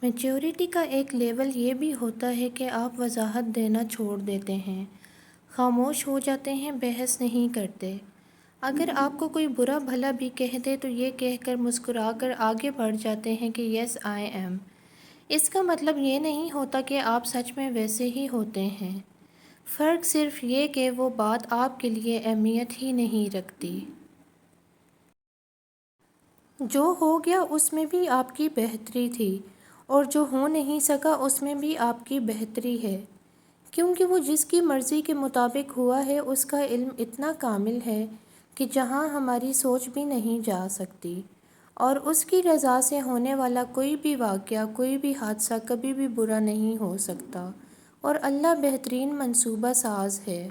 Maturity کا ایک level یہ بھی ہوتا ہے کہ آپ وضاحت دینا چھوڑ دیتے ہیں، خاموش ہو جاتے ہیں، بحث نہیں کرتے۔ اگر آپ کو کوئی برا بھلا بھی کہہ دے تو یہ کہہ کر مسکرا کر آگے بڑھ جاتے ہیں کہ یس آئی ایم۔ اس کا مطلب یہ نہیں ہوتا کہ آپ سچ میں ویسے ہی ہوتے ہیں، فرق صرف یہ کہ وہ بات آپ کے لیے اہمیت ہی نہیں رکھتی۔ جو ہو گیا اس میں بھی آپ کی بہتری تھی، اور جو ہو نہیں سکا اس میں بھی آپ کی بہتری ہے، کیونکہ وہ جس کی مرضی کے مطابق ہوا ہے اس کا علم اتنا کامل ہے کہ جہاں ہماری سوچ بھی نہیں جا سکتی، اور اس کی رضا سے ہونے والا کوئی بھی واقعہ، کوئی بھی حادثہ کبھی بھی برا نہیں ہو سکتا، اور اللہ بہترین منصوبہ ساز ہے۔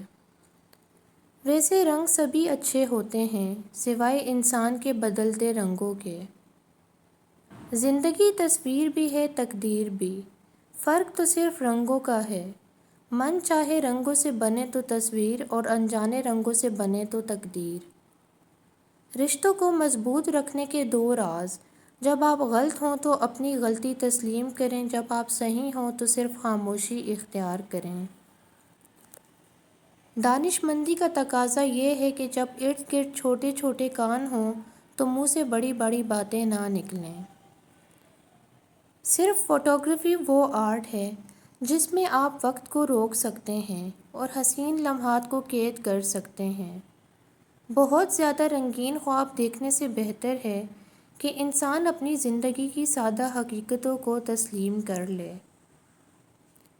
ویسے رنگ سبھی اچھے ہوتے ہیں سوائے انسان کے بدلتے رنگوں کے۔ زندگی تصویر بھی ہے، تقدیر بھی، فرق تو صرف رنگوں کا ہے۔ من چاہے رنگوں سے بنے تو تصویر، اور انجانے رنگوں سے بنے تو تقدیر۔ رشتوں کو مضبوط رکھنے کے دو راز: جب آپ غلط ہوں تو اپنی غلطی تسلیم کریں، جب آپ صحیح ہوں تو صرف خاموشی اختیار کریں۔ دانش مندی کا تقاضا یہ ہے کہ جب ارد گرد چھوٹے چھوٹے کان ہوں تو منہ سے بڑی بڑی باتیں نہ نکلیں۔ صرف فوٹوگرافی وہ آرٹ ہے جس میں آپ وقت کو روک سکتے ہیں اور حسین لمحات کو قید کر سکتے ہیں۔ بہت زیادہ رنگین خواب دیکھنے سے بہتر ہے کہ انسان اپنی زندگی کی سادہ حقیقتوں کو تسلیم کر لے۔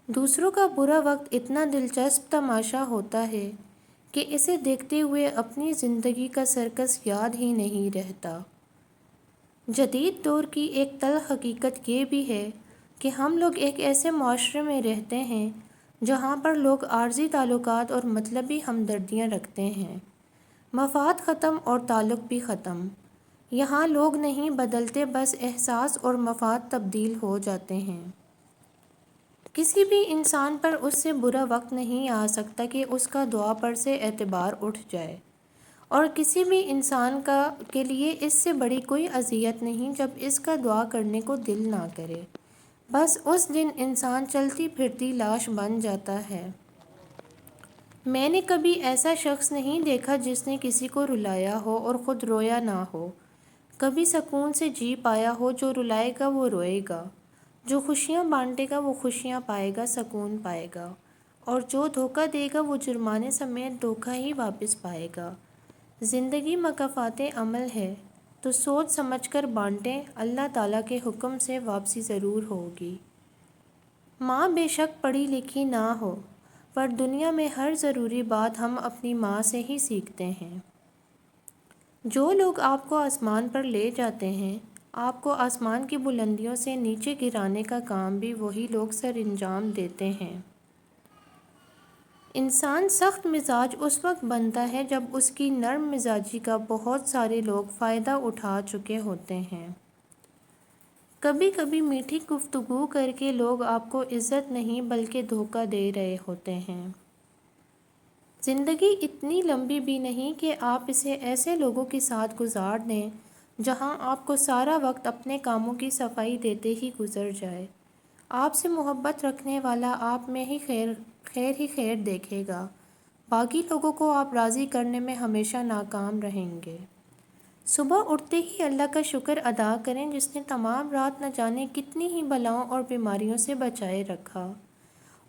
دوسروں کا برا وقت اتنا دلچسپ تماشا ہوتا ہے کہ اسے دیکھتے ہوئے اپنی زندگی کا سرکس یاد ہی نہیں رہتا۔ جدید دور کی ایک تلخ حقیقت یہ بھی ہے کہ ہم لوگ ایک ایسے معاشرے میں رہتے ہیں جہاں پر لوگ عارضی تعلقات اور مطلبی ہمدردیاں رکھتے ہیں۔ مفاد ختم اور تعلق بھی ختم۔ یہاں لوگ نہیں بدلتے، بس احساس اور مفاد تبدیل ہو جاتے ہیں۔ کسی بھی انسان پر اس سے برا وقت نہیں آ سکتا کہ اس کا دعا پر سے اعتبار اٹھ جائے، اور کسی بھی انسان کے لیے اس سے بڑی کوئی اذیت نہیں جب اس کا دعا کرنے کو دل نہ کرے، بس اس دن انسان چلتی پھرتی لاش بن جاتا ہے۔ میں نے کبھی ایسا شخص نہیں دیکھا جس نے کسی کو رلایا ہو اور خود رویا نہ ہو، کبھی سکون سے جی پایا ہو۔ جو رلائے گا وہ روئے گا، جو خوشیاں بانٹے گا وہ خوشیاں پائے گا، سکون پائے گا، اور جو دھوکہ دے گا وہ جرمانے سمیت دھوکہ ہی واپس پائے گا۔ زندگی مکافات عمل ہے، تو سوچ سمجھ کر بانٹیں، اللہ تعالیٰ کے حکم سے واپسی ضرور ہوگی۔ ماں بے شک پڑھی لکھی نہ ہو، پر دنیا میں ہر ضروری بات ہم اپنی ماں سے ہی سیکھتے ہیں۔ جو لوگ آپ کو آسمان پر لے جاتے ہیں، آپ کو آسمان کی بلندیوں سے نیچے گرانے کا کام بھی وہی لوگ سر انجام دیتے ہیں۔ انسان سخت مزاج اس وقت بنتا ہے جب اس کی نرم مزاجی کا بہت سارے لوگ فائدہ اٹھا چکے ہوتے ہیں۔ کبھی کبھی میٹھی گفتگو کر کے لوگ آپ کو عزت نہیں بلکہ دھوکہ دے رہے ہوتے ہیں۔ زندگی اتنی لمبی بھی نہیں کہ آپ اسے ایسے لوگوں کے ساتھ گزار دیں جہاں آپ کو سارا وقت اپنے کاموں کی صفائی دیتے ہی گزر جائے۔ آپ سے محبت رکھنے والا آپ میں ہی خیر دیکھے گا، باقی لوگوں کو آپ راضی کرنے میں ہمیشہ ناکام رہیں گے۔ صبح اٹھتے ہی اللہ کا شکر ادا کریں جس نے تمام رات نہ جانے کتنی ہی بلاؤں اور بیماریوں سے بچائے رکھا،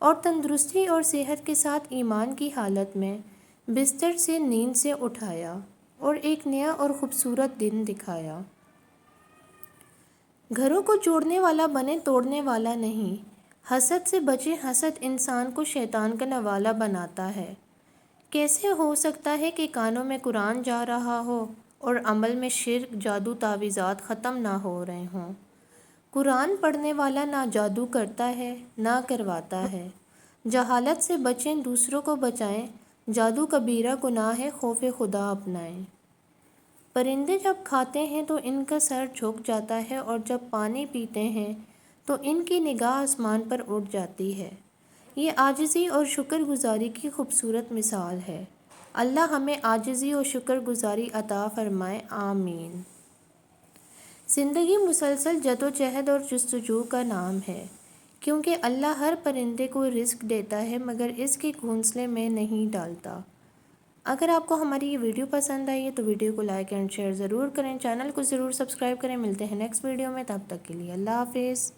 اور تندرستی اور صحت کے ساتھ ایمان کی حالت میں بستر سے نیند سے اٹھایا، اور ایک نیا اور خوبصورت دن دکھایا۔ گھروں کو جوڑنے والا بنے، توڑنے والا نہیں۔ حسد سے بچیں، حسد انسان کو شیطان کا نوالا بناتا ہے۔ کیسے ہو سکتا ہے کہ کانوں میں قرآن جا رہا ہو اور عمل میں شرک، جادو، تعویذات ختم نہ ہو رہے ہوں؟ قرآن پڑھنے والا نہ جادو کرتا ہے نہ کرواتا ہے۔ جہالت سے بچیں، دوسروں کو بچائیں، جادو کبیرہ گناہ ہے، خوف خدا اپنائیں۔ پرندے جب کھاتے ہیں تو ان کا سر جھک جاتا ہے، اور جب پانی پیتے ہیں تو ان کی نگاہ آسمان پر اٹھ جاتی ہے۔ یہ عاجزی اور شکر گزاری کی خوبصورت مثال ہے۔ اللہ ہمیں عاجزی اور شکر گزاری عطا فرمائے، آمین۔ زندگی مسلسل جدوجہد اور جستجو کا نام ہے، کیونکہ اللہ ہر پرندے کو رزق دیتا ہے مگر اس کے گھونسلے میں نہیں ڈالتا۔ اگر آپ کو ہماری یہ ویڈیو پسند آئی ہے تو ویڈیو کو لائک اینڈ شیئر ضرور کریں، چینل کو ضرور سبسکرائب کریں۔ ملتے ہیں نیکسٹ ویڈیو میں، تب تک کے لیے اللہ حافظ۔